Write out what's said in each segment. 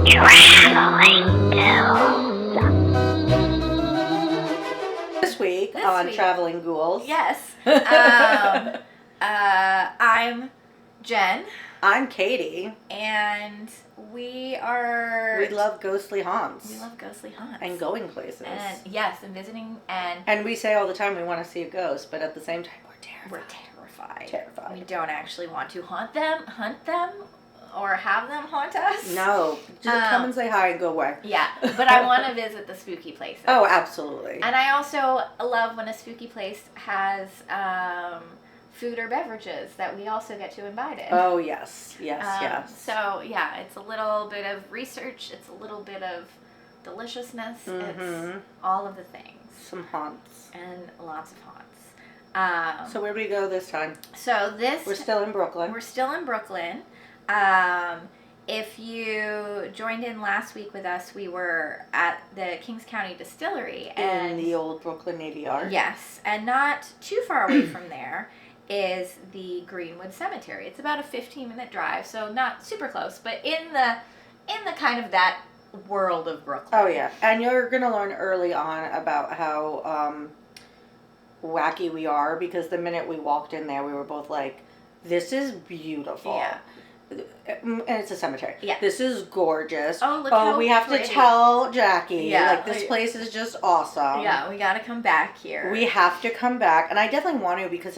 Traveling Ghouls. This week on Traveling Ghouls. Yes. I'm Jen. I'm Katie. And we love ghostly haunts. We love ghostly haunts. And going places. And yes, and visiting and... And we say all the time we want to see a ghost, but at the same time we're terrified. We don't actually want to hunt them, or have them haunt us. No. Just come and say hi and go away. Yeah, but I want to visit the spooky places. Oh, absolutely. And I also love when a spooky place has food or beverages that we also get to invite in. Oh, yes. Yes. So, yeah, it's a little bit of research. It's a little bit of deliciousness. Mm-hmm. It's all of the things. Some haunts. And lots of haunts. So where do we go this time? We're still in Brooklyn. We're still in Brooklyn. If you joined in last week with us, we were at the Kings County Distillery. In the old Brooklyn Navy Yard. Yes, and not too far away from there is the Greenwood Cemetery. It's about a 15-minute drive, so not super close, but in the kind of that world of Brooklyn. Oh, yeah. And you're going to learn early on about how wacky we are, because the minute we walked in there, we were both like, this is beautiful. Yeah. And it's a cemetery. Yeah. This is gorgeous. Oh, look how we have pretty. to tell Jackie. Yeah. Like, this place is just awesome. Yeah, we gotta come back here. We have to come back. And I definitely want to, because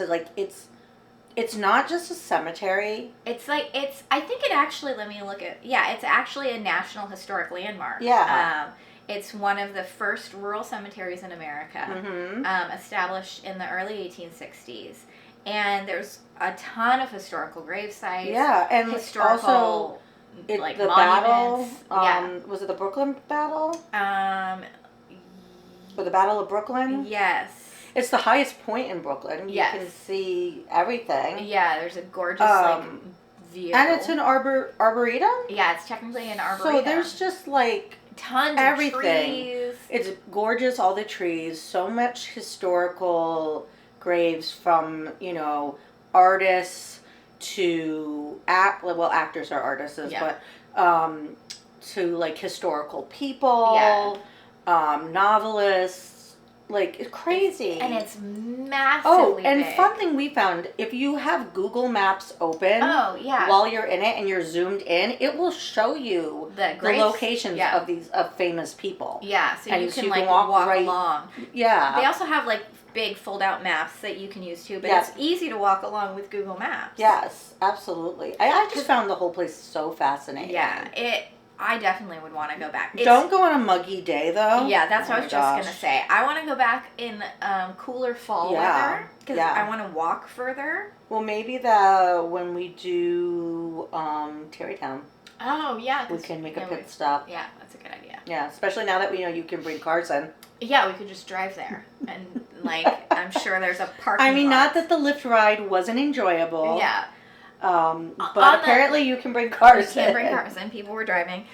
it's not just a cemetery. I think it actually, it's actually a National Historic Landmark. Yeah. It's one of the first rural cemeteries in America, established in the early 1860s. And there's a ton of historical grave sites. Yeah, and historical, also the battle. Yeah. Was it the Brooklyn battle? Or the Battle of Brooklyn? Yes. It's the highest point in Brooklyn. Yes. You can see everything. Yeah, there's a gorgeous view. And it's an arboretum? Yeah, it's technically an arboretum. So there's just tons everything. Of trees. It's gorgeous, all the trees, so much historical graves from, artists to actors are artists, but to historical people, novelists, it's crazy. And it's massively big. Fun thing we found, if you have Google Maps open while you're in it and you're zoomed in, it will show you the locations of famous people. Yeah, so you can walk along. Yeah. They also have big fold-out maps that you can use too, but it's easy to walk along with Google Maps. Yes, absolutely. I just found the whole place so fascinating. Yeah, I definitely would want to go back. Don't go on a muggy day, though. Yeah, that's what I was just going to say. I want to go back in cooler fall weather, because I want to walk further. Well, maybe when we do Terrytown. Oh, yeah. We can make a pit stop. Yeah, that's a good idea. Yeah, especially now that we know you can bring cars in. Yeah, we could just drive there. And, I'm sure there's a parking lot. Not that the Lyft ride wasn't enjoyable. Yeah. But apparently you can bring cars in. You can bring cars in. People were driving.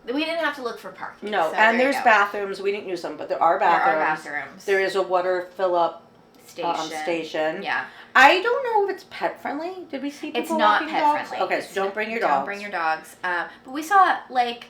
We didn't have to look for parking. No, so and there's bathrooms. We didn't use them, but there are bathrooms. There are bathrooms. There is a water fill-up station. Yeah. I don't know if it's pet friendly. Did we see people It's not walking pet dogs? friendly. Okay, so don't bring your dogs. Don't bring your dogs. But we saw it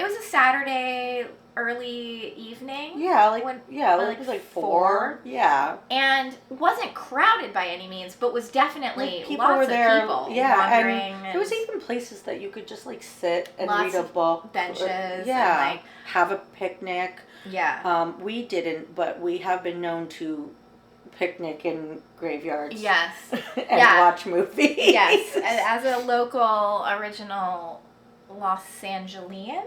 was a Saturday early evening. Yeah, it was 4. Yeah. And wasn't crowded by any means, but was definitely people lots were there. Of people wandering. And there was even places that you could just sit and read a of book. Benches. And have a picnic. Yeah. We didn't, but we have been known to picnic in graveyards. Yes. And watch movies. Yes. As a local original Los Angelian.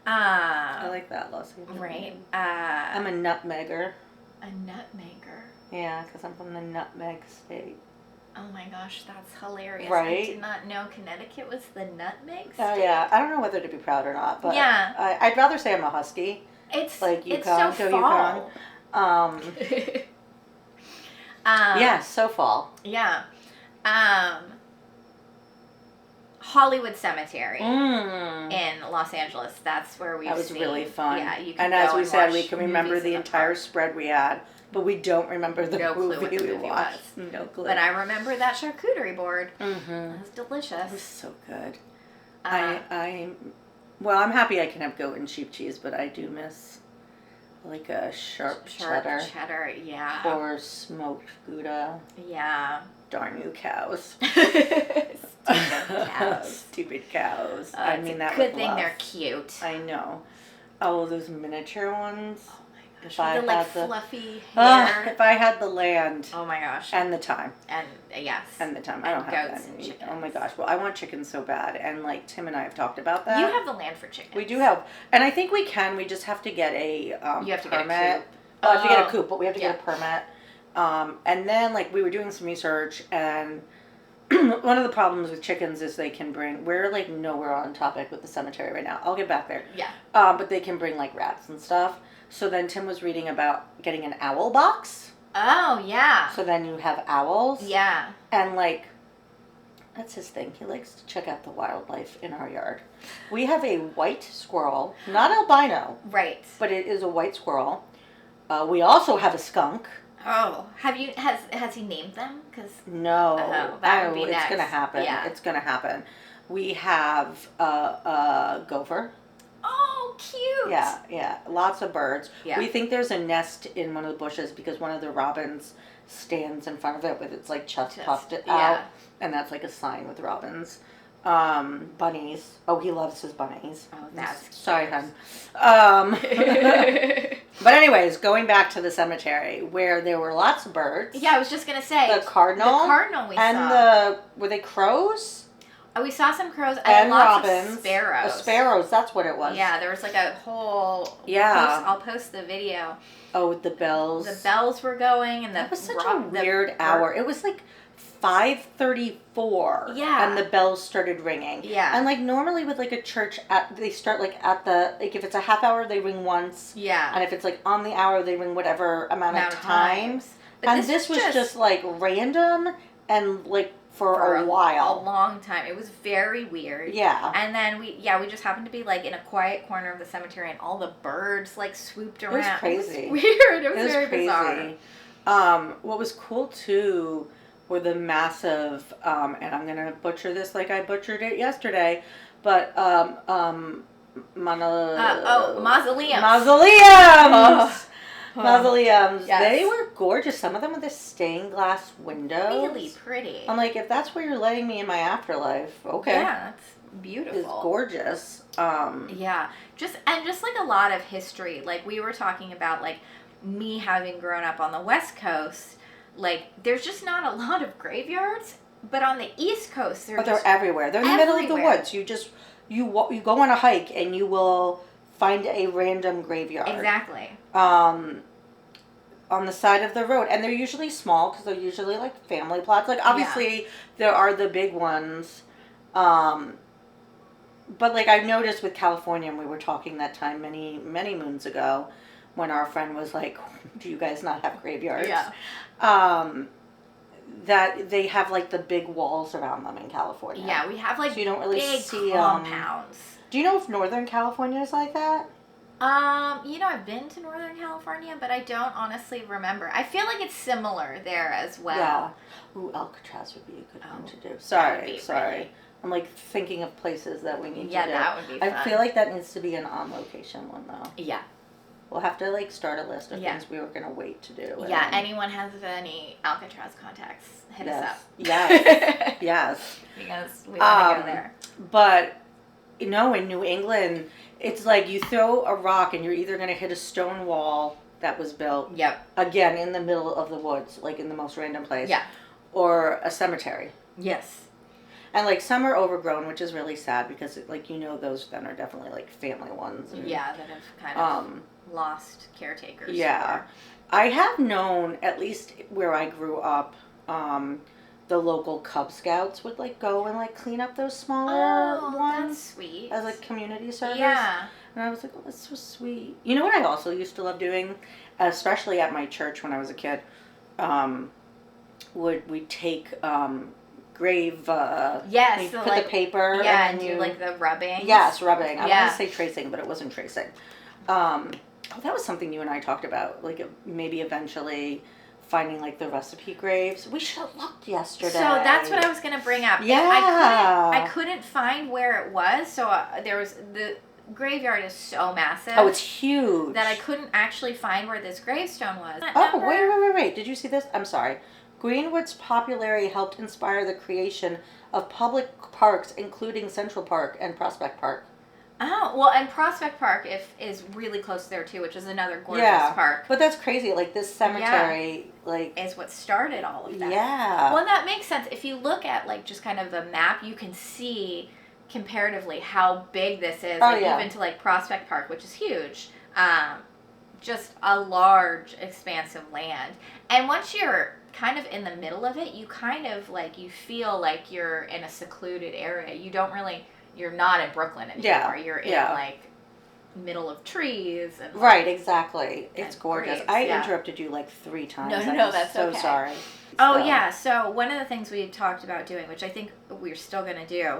I like that, Los Angeles. Right. I'm a nutmegger. A nutmegger? Yeah, because I'm from the nutmeg state. Oh my gosh, that's hilarious. Right? I did not know Connecticut was the nutmeg state. Oh yeah, I don't know whether to be proud or not, but I'd rather say I'm a husky. It's Yukon, it's so fall. Yukon. Yeah, so fall. Yeah. Hollywood Cemetery in Los Angeles. That's where we've seen. That was really fun. Yeah, you can and go as we and said, watch we can remember movies the in entire park. spread we had, but we don't remember the No clue movie what the we movie watched. was. No clue. But I remember that charcuterie board. Mm-hmm. It was delicious. It was so good. I Well, I'm happy I can have goat and sheep cheese, but I do miss like a sharp cheddar. Cheddar, yeah. Or smoked Gouda. Yeah. Darn you cows. Stupid cows. Stupid cows. I mean that good thing love. They're cute. I know. Oh, those miniature ones. Oh my gosh. With the like fluffy hair. If I had the land. Oh my gosh. And the time. And yes. And the time. I don't have that. And chickens. Oh my gosh. Well, I want chickens so bad. And like Tim and I have talked about that. You have the land for chickens. We do have. And I think we can. We just have to get a you have to permit. Get a coop. Oh, I have to get a coop, but we have to get a permit. And then like we were doing some research, and one of the problems with chickens is they can bring, we're like nowhere on topic with the cemetery right now. I'll get back there. Yeah. But they can bring like rats and stuff. So then Tim was reading about getting an owl box. Oh, yeah. So then you have owls. Yeah. And like, that's his thing. He likes to check out the wildlife in our yard. We have a white squirrel, not albino. Right. But it is a white squirrel. We also have a skunk. Oh, has he named them? No, that would be it's next. Gonna happen. Yeah. It's gonna happen. We have a gopher. Oh, cute. Yeah, lots of birds. Yeah. We think there's a nest in one of the bushes because one of the robins stands in front of it with its like chest puffed out, and that's like a sign with robins. Bunnies. Oh, he loves his bunnies. Oh, that's cute. Sorry, hun. But anyways, going back to the cemetery where there were lots of birds. Yeah, I was just gonna say the cardinal we saw, and were they crows? We saw some crows and lots robins. Of sparrows. Sparrows, that's what it was. Yeah, there was like a whole. Yeah. I'll post the video. Oh, with the bells. The bells were going, and that was such a weird hour. It was like 5:34. Yeah. And the bells started ringing. Yeah. And like normally with like a church, they start like at the, like if it's a half hour, they ring once. Yeah. And if it's like on the hour, they ring whatever amount of times. And this was just like random and like for a while. A long time. It was very weird. Yeah. And then we just happened to be like in a quiet corner of the cemetery, and all the birds like swooped around. It was crazy. It was weird. It was very crazy. Bizarre. What was cool too were the massive, and I'm gonna butcher this like I butchered it yesterday, but mausoleums. Mausoleums. Yes. They were gorgeous. Some of them with the stained glass windows. Really pretty. I'm like, if that's where you're letting me in my afterlife, okay. Yeah, that's beautiful. It's gorgeous. Yeah, just like a lot of history. Like we were talking about, like me having grown up on the West Coast. Like there's just not a lot of graveyards, but on the East Coast they're everywhere. They're in the middle of the woods. You go on a hike and you will find a random graveyard. Exactly. On the side of the road, and they're usually small because they're usually like family plots. Like obviously there are the big ones, but like I noticed with California, and we were talking that time many moons ago, when our friend was like, "Do you guys not have graveyards?" Yeah. That they have like the big walls around them in California. Yeah, we have like so you don't really big see compounds. Do you know if Northern California is like that? I've been to Northern California, but I don't honestly remember. I feel like it's similar there as well. Yeah. Ooh, Alcatraz would be a good one to do. Sorry. Really... I'm like thinking of places that we need to do. Yeah, that would be fun. I feel like that needs to be an on-location one though. Yeah. We'll have to like start a list of things we were going to wait to do. Yeah, anyone has any Alcatraz contacts, hit us up. Yes. Yes. Because we want to go there. But, in New England, it's like you throw a rock and you're either going to hit a stone wall that was built. Yep. Again, in the middle of the woods, like in the most random place. Yeah. Or a cemetery. Yes. And like some are overgrown, which is really sad because like those then are definitely like family ones. And, that have kind of lost caretakers. Yeah. I have known, at least where I grew up, the local Cub Scouts would like go and like clean up those smaller ones. That's sweet. As like community service. Yeah. And I was like, oh, that's so sweet. You know what I also used to love doing, especially at my church when I was a kid, we'd take grave, yes, put the paper, and then you like the rubbing. Yes, rubbing. I want to say tracing, but it wasn't tracing. That was something you and I talked about, like maybe eventually finding like the recipe graves. We should have looked yesterday. So that's what I was gonna bring up. Yeah. I couldn't find where it was. So there was graveyard is so massive. Oh, it's huge. That I couldn't actually find where this gravestone was. Oh, wait. Did you see this? I'm sorry. Greenwood's popularity helped inspire the creation of public parks, including Central Park and Prospect Park. Oh, well, and Prospect Park is really close there, too, which is another gorgeous park. But that's crazy. Like, this cemetery, is what started all of that. Yeah. Well, and that makes sense. If you look at, like, just kind of the map, you can see comparatively how big this is. Even to, like, Prospect Park, which is huge. Just a large, expansive land. And once you're kind of in the middle of it, you kind of, like, you feel like you're in a secluded area. You don't really... You're not in Brooklyn anymore. Yeah. You're in, like, middle of trees. And, like, right, exactly. It's gorgeous. graves, I interrupted you, like, 3 times. No, that's so okay. sorry. Oh, yeah. So one of the things we talked about doing, which I think we're still going to do,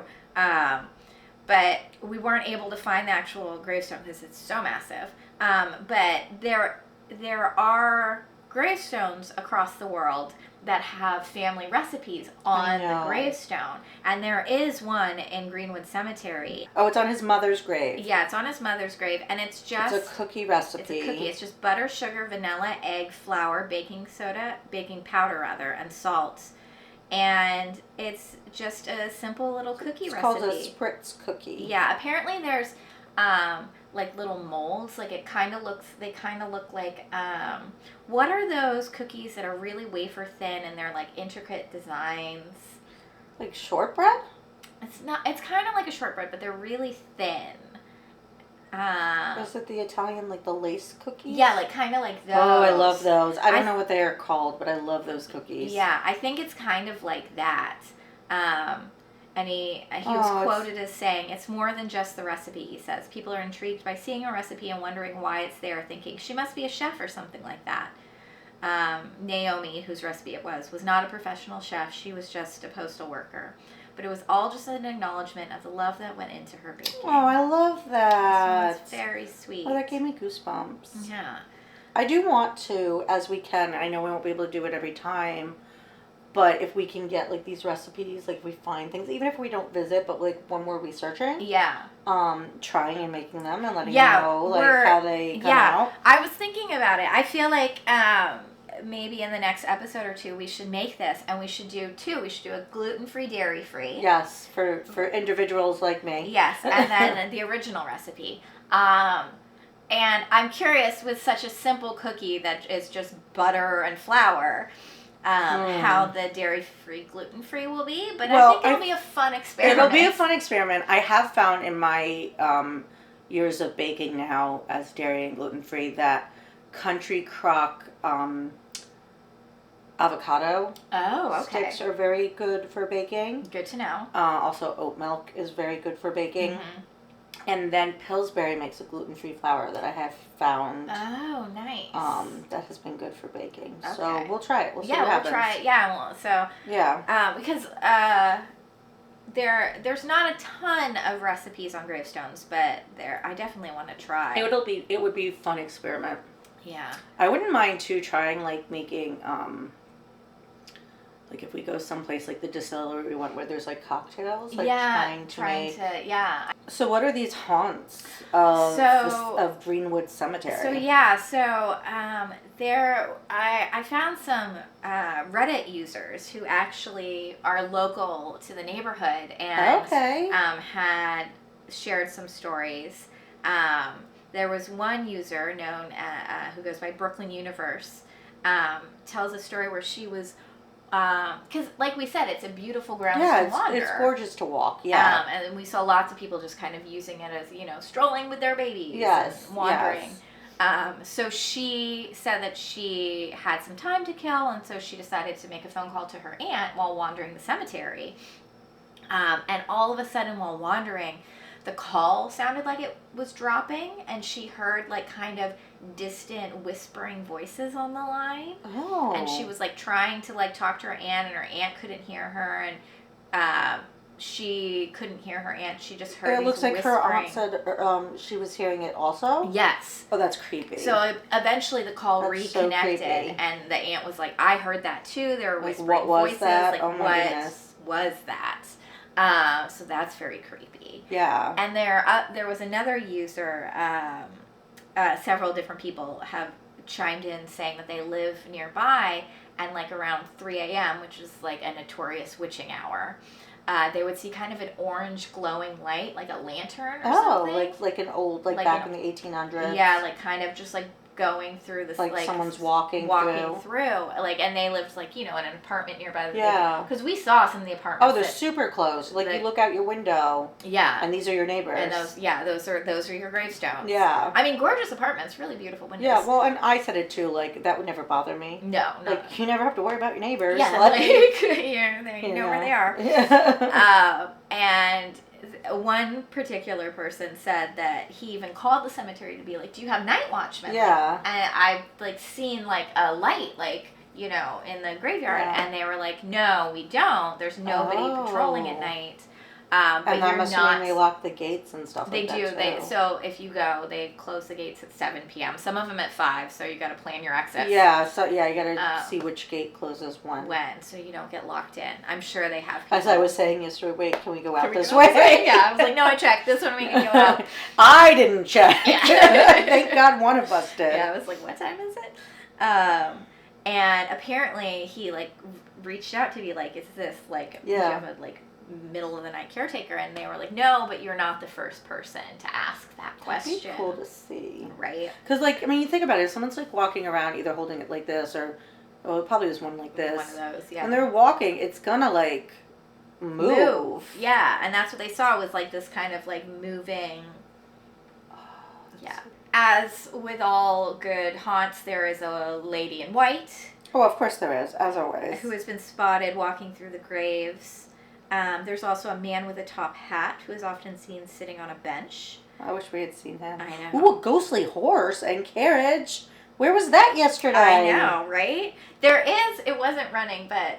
but we weren't able to find the actual gravestone because it's so massive. But there are gravestones across the world that have family recipes on the gravestone. And there is one in Greenwood Cemetery. Oh, it's on his mother's grave. Yeah, it's on his mother's grave. And it's just... It's a cookie recipe. It's a cookie. It's just butter, sugar, vanilla, egg, flour, baking powder rather, and salt. And it's just a simple little cookie recipe. It's called a spritz cookie. Yeah, apparently there's... like little molds, like they kind of look like, what are those cookies that are really wafer thin and they're like intricate designs? Like shortbread? It's kind of like a shortbread, but they're really thin. Is it the Italian, like the lace cookies? Yeah, like kind of like those. Oh, I love those. I don't know what they are called, but I love those cookies. Yeah, I think it's kind of like that. And he was quoted as saying, "It's more than just the recipe," he says. "People are intrigued by seeing a recipe and wondering why it's there, thinking she must be a chef or something like that." Naomi, whose recipe it was not a professional chef. She was just a postal worker. But it was all just an acknowledgement of the love that went into her baking. Oh, I love that. It's very sweet. Oh, that gave me goosebumps. Yeah. I do want to, as we can, I know we won't be able to do it every time, but if we can get, like, these recipes, like, if we find things, even if we don't visit, but, like, when we're researching. Yeah. Trying and making them and letting you know, like, how they come out. I was thinking about it. I feel like, maybe in the next episode or 2, we should make this, and we should do 2. We should do a gluten-free, dairy-free. Yes, for individuals like me. Yes, and then the original recipe. And I'm curious, with such a simple cookie that is just butter and flour, how the dairy-free, gluten-free will be. But I think it'll be a fun experiment. It'll be a fun experiment. I have found in my years of baking now as dairy and gluten-free that Country Crock avocado sticks are very good for baking. Good to know. Also, oat milk is very good for baking. Mm-hmm. And then Pillsbury makes a gluten-free flour that I have found. Oh, nice. That has been good for baking. Okay. So we'll try it. We'll see what happens. Yeah, we'll try it. Yeah, so... Yeah. Because there's not a ton of recipes on gravestones, but I definitely want to try. It would be a fun experiment. Yeah. I wouldn't mind, too, trying, like, making... like if we go someplace like the distillery we went where there's like cocktails, like trying to So what are these haunts of Greenwood Cemetery? I found some Reddit users who actually are local to the neighborhood and had shared some stories. There was one user known who goes by Brooklyn Universe, tells a story where she was. Because, like we said, it's a beautiful grounds to wander. It's gorgeous to walk, yeah. And we saw lots of people just kind of using it as, strolling with their babies and wandering. Yes. So she said that she had some time to kill, and so she decided to make a phone call to her aunt while wandering the cemetery. And all of a sudden, while wandering, the call sounded like it was dropping, and she heard, like, kind of distant whispering voices on the line. Oh. And she was, like, trying to, like, talk to her aunt, and her aunt couldn't hear her, and she couldn't hear her aunt. She just heard these looks like whispering. Her aunt said she was hearing it also? Yes. Oh, that's creepy. So eventually the call reconnected, and the aunt was like, I heard that too. There were whispering voices. That? Like, oh my goodness. Was that? So that's very creepy. Yeah. And there was another user, several different people have chimed in saying that they live nearby, and like around 3 a.m., which is like a notorious witching hour, they would see kind of an orange glowing light, like a lantern or something. like an old, like back in the 1800s. Yeah, like kind of just like going through this, like someone's walking through, like, and they lived like, you know, in an apartment nearby. Yeah, because we saw some of the apartments. Oh, they're super close. Like, you look out your window. Yeah, and these are your neighbors. And those are your gravestones. Yeah, I mean, gorgeous apartments, really beautiful windows. Yeah, well, and I said it too. Like, that would never bother me. No, like you never have to worry about your neighbors. Yeah, like you know where they are. Yeah. And one particular person said that he even called the cemetery to be like, do you have night watchmen? Yeah. And I've like seen like a light, like, you know, in the graveyard. Yeah. And they were like, no, we don't. There's nobody patrolling at night. But and I'm assuming they lock the gates and stuff like that. They do. So if you go, they close the gates at 7 p.m. Some of them at 5, so you got to plan your exits. Yeah, so you got to see which gate closes when. So you don't get locked in. I'm sure they have people. As I was saying yesterday, wait, can we go out this way? Yeah, I was like, no, I checked. This one we can go out. I didn't check. Yeah. Thank God one of us did. Yeah, I was like, what time is it? And apparently he like reached out to be like, is this like, do you have a like middle of the night caretaker? And they were like, no, but you're not the first person to ask that question. That'd be cool to see, right? Because like, I mean, you think about it, if someone's like walking around either holding it like this or, well, it probably was one like this, one of those, yeah, and they're walking, it's gonna like move. Yeah, and that's what they saw, was like this kind of like moving. Yeah. As with all good haunts, there is a lady in white. Oh, of course there is, as always, who has been spotted walking through the graves. There's also a man with a top hat who is often seen sitting on a bench. I wish we had seen him. I know. Ooh, a ghostly horse and carriage. Where was that yesterday? I know, right? It wasn't running, but...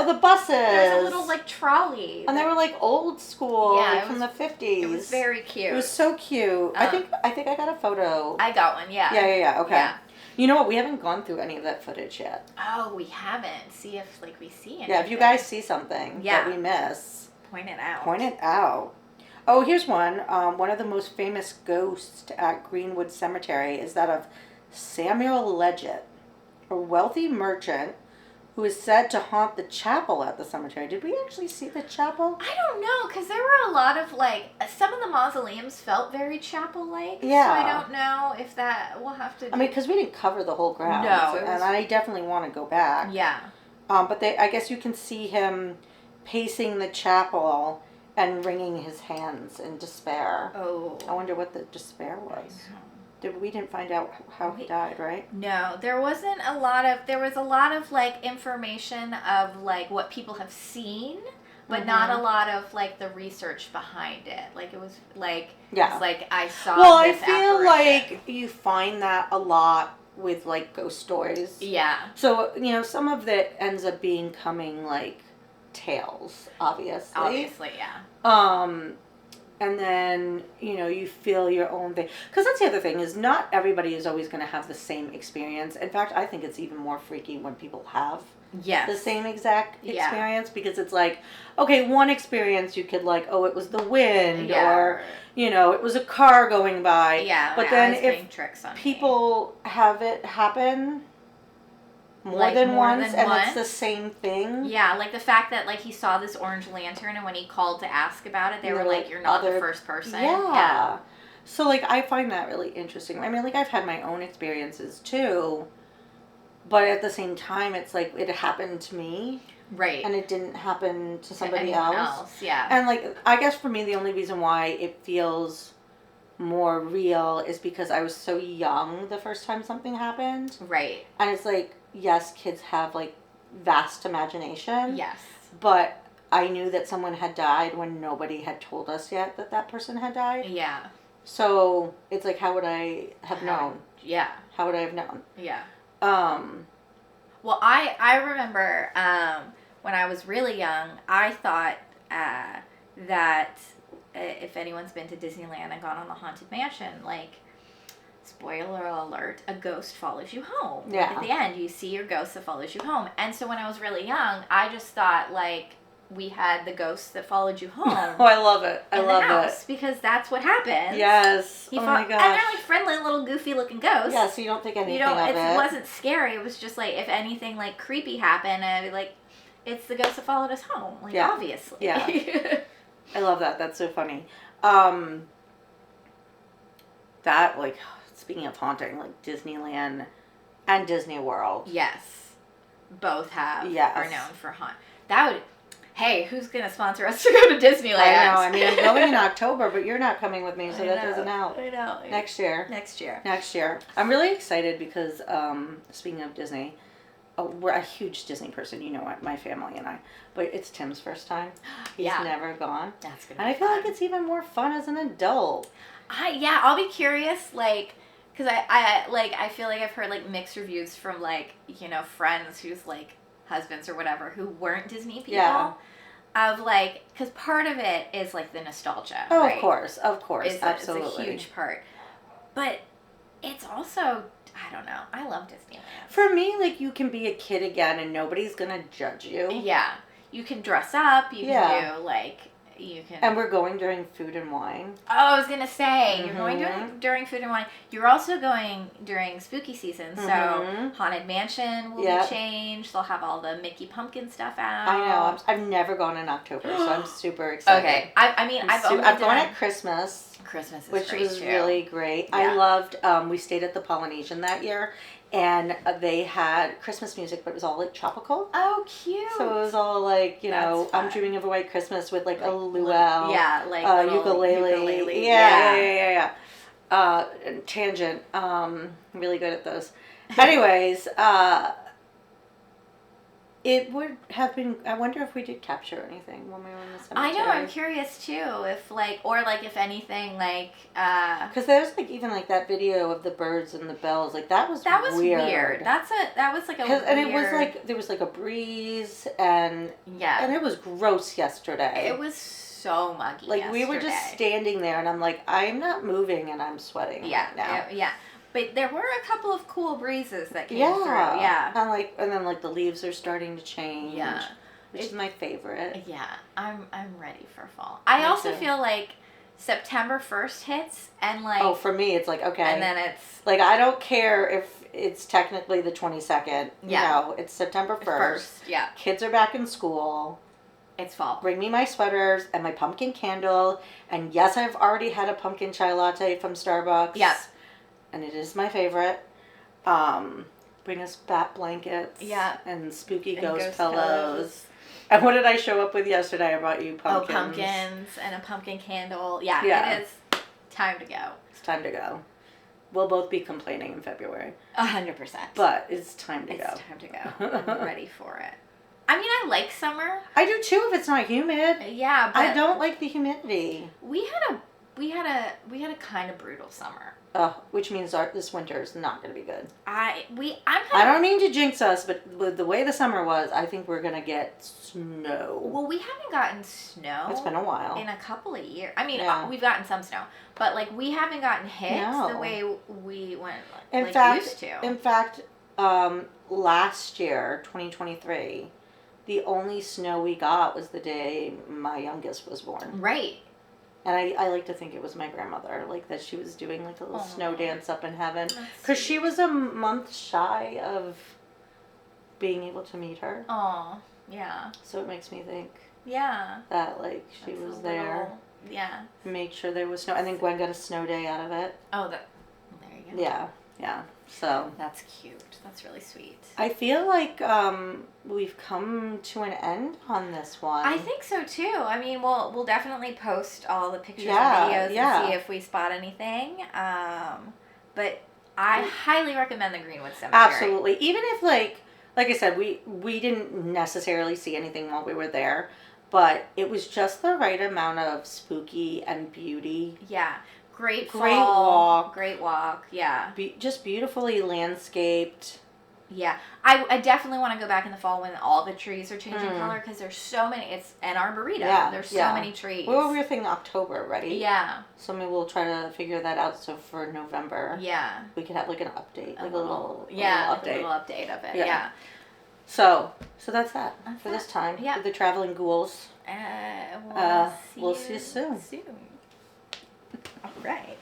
the buses. There's a little, like, trolley. And they were, like, old school, like, from the 50s. It was very cute. It was so cute. I think I got a photo. I got one, yeah. Yeah, okay. Yeah. You know what? We haven't gone through any of that footage yet. Oh, we haven't. See if, like, we see anything. Yeah, if you guys see something that we miss. Point it out. Point it out. Oh, here's one. One of the most famous ghosts at Greenwood Cemetery is that of Samuel Leggett, a wealthy merchant who is said to haunt the chapel at the cemetery. Did we actually see the chapel? I don't know, because there were a lot of, like, some of the mausoleums felt very chapel-like. Yeah. So I don't know if that, we'll have to... I mean, because we didn't cover the whole ground. No. And I definitely want to go back. Yeah. But I guess you can see him pacing the chapel and wringing his hands in despair. Oh. I wonder what the despair was. We didn't find out how he died, right? No, there was a lot of like information of like what people have seen, but not a lot of like the research behind it. Like it was like, it's like I saw this I feel apparition. like you find that a lot with like ghost stories. Yeah. So, you know, some of it ends up becoming like tales, obviously. Obviously, yeah. And then, you know, you feel your own thing. Because that's the other thing, is not everybody is always going to have the same experience. In fact, I think it's even more freaky when people have the same exact experience. Because it's like, okay, one experience you could like, oh, it was the wind. Or, you know, it was a car going by. Yeah, but then if people have it happen... More than once, it's the same thing. Yeah, like the fact that like he saw this orange lantern, and when he called to ask about it, they were like, "You're not the first person." Yeah. So like I find that really interesting. I mean, like I've had my own experiences too, but at the same time, it's like it happened to me, right? And it didn't happen to somebody else. Yeah. And like I guess for me, the only reason why it feels more real is because I was so young the first time something happened. Right. And it's like, yes, kids have like vast imagination. Yes. But I knew that someone had died when nobody had told us yet that that person had died. Yeah. So it's like, how would I have known? Yeah. How would I have known? Yeah. Well, I remember when I was really young, I thought that if anyone's been to Disneyland and gone on the Haunted Mansion, like, spoiler alert, a ghost follows you home. Yeah. Like, at the end, you see your ghost that follows you home. And so when I was really young, I just thought, like, we had the ghost that followed you home. Oh, I love it. I in love the house, it. because that's what happens. Yes. He oh my and gosh. they're like friendly, little goofy looking ghosts. Yeah, so you don't think anything You don't. of It it. wasn't scary. It was just like if anything like creepy happened, I'd be like, it's the ghost that followed us home. Like Yeah. obviously. Yeah. I love that. That's so funny. That, like, speaking of haunting, like Disneyland and Disney World. Yes, both have. Yes. Are known for haunt. That would. Hey, who's gonna sponsor us to go to Disneyland? I know. I mean, I'm going in October, but you're not coming with me, so that doesn't help. I know. Next year. Next year. I'm really excited because, speaking of Disney, we're a huge Disney person, you know what, my family and I. But it's Tim's first time. He's never gone. That's gonna and I feel like it's even more fun as an adult. I'll be curious, like, because I feel like I've heard, like, mixed reviews from, like, you know, friends whose, like, husbands or whatever who weren't Disney people. Yeah. Of, like, because part of it is, like, the nostalgia. Oh, right? Of course, absolutely. It's a huge part. But it's also, I don't know, I love Disneyland. For me, like, you can be a kid again and nobody's going to judge you. Yeah. You can dress up, you can do, like, you can... And we're going during Food and Wine. Oh, I was going to say, you're going during Food and Wine. You're also going during spooky season, so Haunted Mansion will be changed. They'll have all the Mickey Pumpkin stuff out. I know. I've never gone in October, so I'm super excited. Okay. I've gone at Christmas. Christmas is which great, was too. really great. Yeah. I loved, we stayed at the Polynesian that year, and they had Christmas music, but it was all, like, tropical. Oh, cute. So it was all, like, you know, I'm Dreaming of a White Christmas with, like a luau. Yeah, like ukulele. Yeah. Tangent. Really good at those. Anyways, it would have been, I wonder if we did capture anything when we were in the cemetery. I know, I'm curious too, if like, or like if anything, like, because there's like even like that video of the birds and the bells, like that was weird. That was like a weird. And it was like, there was like a breeze and it was gross yesterday. It was so muggy like we were just standing there and I'm like, I'm not moving and I'm sweating right now. Yeah. But there were a couple of cool breezes that came through. Yeah. And then like the leaves are starting to change. Yeah. Which is my favorite. Yeah. I'm ready for fall. I also feel like September 1st hits and like... Oh, for me it's like, okay. And then it's... Like, I don't care if it's technically the 22nd. Yeah. No, it's September 1st. First, yeah. Kids are back in school. It's fall. Bring me my sweaters and my pumpkin candle. And yes, I've already had a pumpkin chai latte from Starbucks. Yep. And it is my favorite. Bring us bat blankets. Yeah. And spooky ghost pillows. And what did I show up with yesterday? I brought you pumpkins. Oh, pumpkins and a pumpkin candle. Yeah, it is time to go. It's time to go. We'll both be complaining in February. 100%. But it's time to go. It's time to go. I'm ready for it. I mean, I like summer. I do too if it's not humid. Yeah, but I don't like the humidity. We had a kind of brutal summer. Which means this winter is not going to be good. I don't mean to jinx us, but with the way the summer was, I think we're going to get snow. Well, we haven't gotten snow. It's been a while. In a couple of years. I mean, we've gotten some snow, but like we haven't gotten hit the way we went used to. In fact, last year, 2023, the only snow we got was the day my youngest was born. Right. And I like to think it was my grandmother, like that she was doing like a little snow dance up in heaven. Because she was a month shy of being able to meet her. Oh, yeah. So it makes me think. Yeah. That like she was there. Yeah. Make sure there was snow. And then Gwen got a snow day out of it. Oh, there you go. Yeah. So. That's cute. That's really sweet. I feel like we've come to an end on this one. I think so too. I mean, we'll definitely post all the pictures and videos and see if we spot anything. But I highly recommend the Greenwood Cemetery. Absolutely. Even if like I said, we didn't necessarily see anything while we were there, but it was just the right amount of spooky and beauty. Yeah. Great walk. Yeah. Just beautifully landscaped. Yeah. I definitely want to go back in the fall when all the trees are changing color because there's so many. It's an arboretum. Yeah. There's so many trees. We were thinking October, right? Yeah. So maybe we'll try to figure that out. So for November, we we could have like an update, like a little update of it. Yeah. So that's that That's for that. this time. Yeah. With the traveling ghouls. We'll See you soon. All right.